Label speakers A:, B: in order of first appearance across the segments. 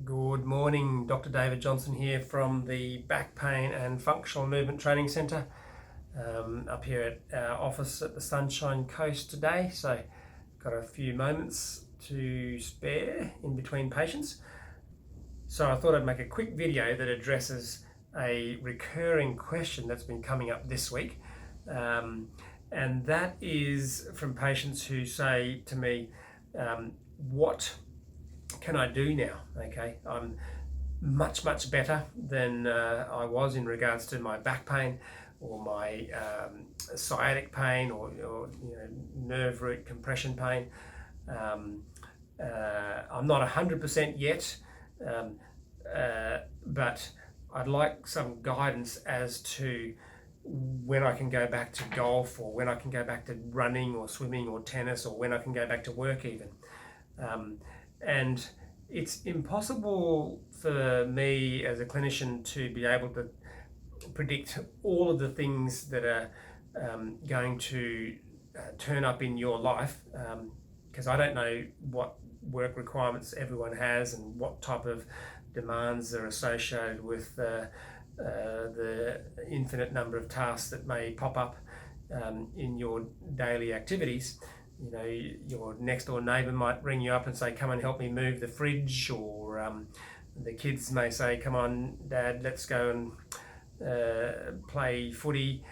A: Good morning, Dr. David Johnson here from the Back Pain and Functional Movement Training Centre up here at our office at the Sunshine Coast today. So got a few moments to spare in between patients. So I thought I'd make a quick video that addresses a recurring question that's been coming up this week. And that is from patients who say to me, what can I do now? Okay, I'm much better than I was in regards to my back pain or my sciatic pain or nerve root compression pain. I'm not 100% yet, but I'd like some guidance as to when I can go back to golf, or when I can go back to running or swimming or tennis, or when I can go back to work even. And it's impossible for me as a clinician to be able to predict all of the things that are going to turn up in your life, because I don't know what work requirements everyone has and what type of demands are associated with the infinite number of tasks that may pop up in your daily activities. You know, your next door neighbour might ring you up and say, come and help me move the fridge, or the kids may say, come on Dad, let's go and play footy.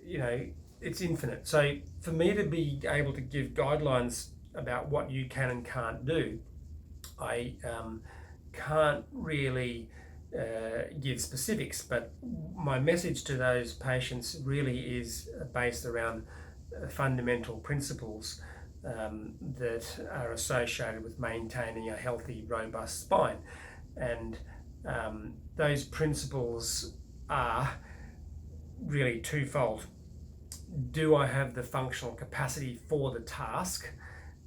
A: You know, it's infinite. So for me to be able to give guidelines about what you can and can't do, I can't really give specifics, but my message to those patients really is based around fundamental principles that are associated with maintaining a healthy, robust spine. And those principles are really twofold. Do I have the functional capacity for the task?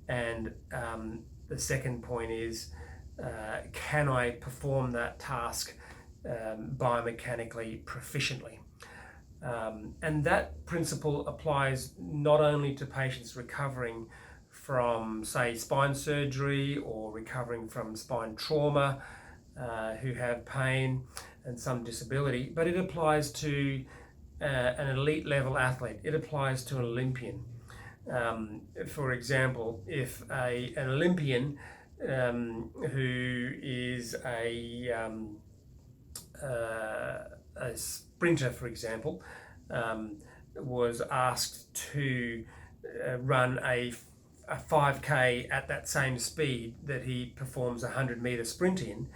A: And the second point is, can I perform that task biomechanically proficiently? And that principle applies not only to patients recovering from, say, spine surgery or recovering from spine trauma, who have pain and some disability, but it applies to an elite level athlete. It applies to an Olympian. For example, if an Olympian who is a sprinter, for example, was asked to run a 5K at that same speed that he performs a 100-meter sprint in,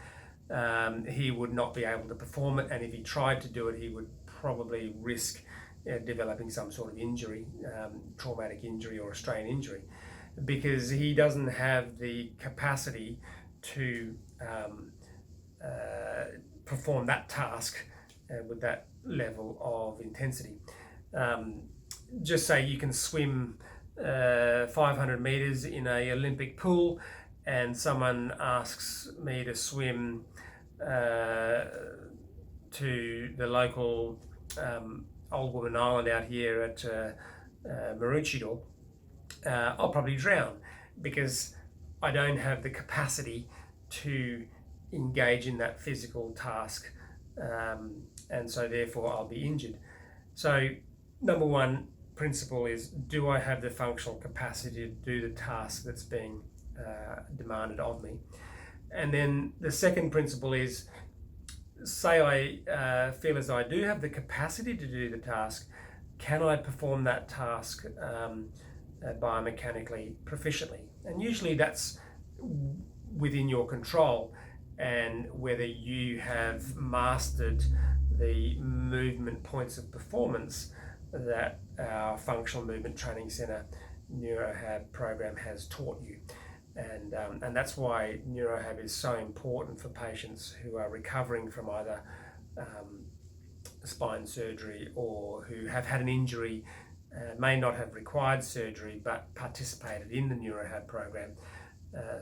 A: he would not be able to perform it, and if he tried to do it, he would probably risk developing some sort of injury, traumatic injury or a strain injury, because he doesn't have the capacity to perform that task with that level of intensity. Just say you can swim 500 meters in an Olympic pool, and someone asks me to swim to the local Old Woman Island out here at Maroochydore, I'll probably drown because I don't have the capacity to engage in that physical task, and so therefore I'll be injured. So number one principle is, do I have the functional capacity to do the task that's being demanded of me? And then the second principle is, say I feel as I do have the capacity to do the task, can I perform that task biomechanically proficiently? And usually that's within your control, and whether you have mastered the movement points of performance that our Functional Movement Training Centre NeuroHab program has taught you. And that's why NeuroHab is so important for patients who are recovering from either spine surgery or who have had an injury, may not have required surgery but participated in the NeuroHab program,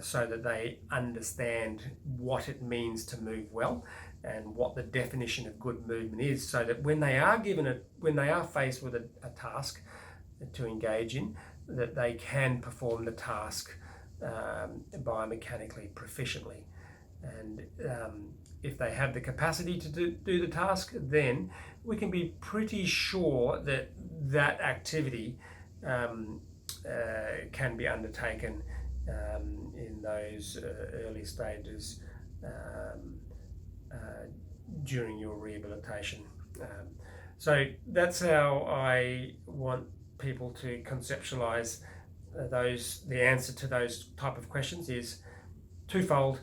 A: so that they understand what it means to move well and what the definition of good movement is, so that when they are faced with a task to engage in, that they can perform the task biomechanically proficiently. And if they have the capacity to do the task, then we can be pretty sure that that activity can be undertaken in those early stages during your rehabilitation. So that's how I want people to conceptualize the answer to those type of questions is twofold.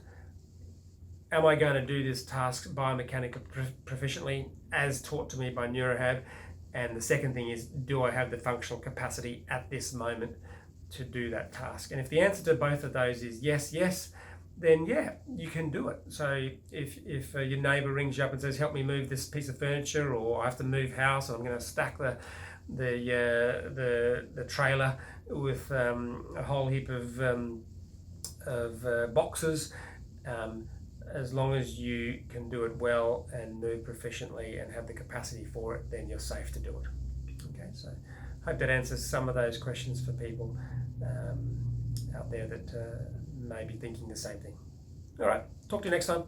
A: Am I going to do this task biomechanically proficiently as taught to me by NeuroHab? And the second thing is, do I have the functional capacity at this moment to do that task? And if the answer to both of those is yes, then yeah, you can do it. So if your neighbour rings you up and says, help me move this piece of furniture, or I have to move house, or I'm going to stack the trailer with a whole heap of boxes, as long as you can do it well and move proficiently and have the capacity for it, then you're safe to do it. Okay, so hope that answers some of those questions for people out there that may be thinking the same thing. All right, talk to you next time.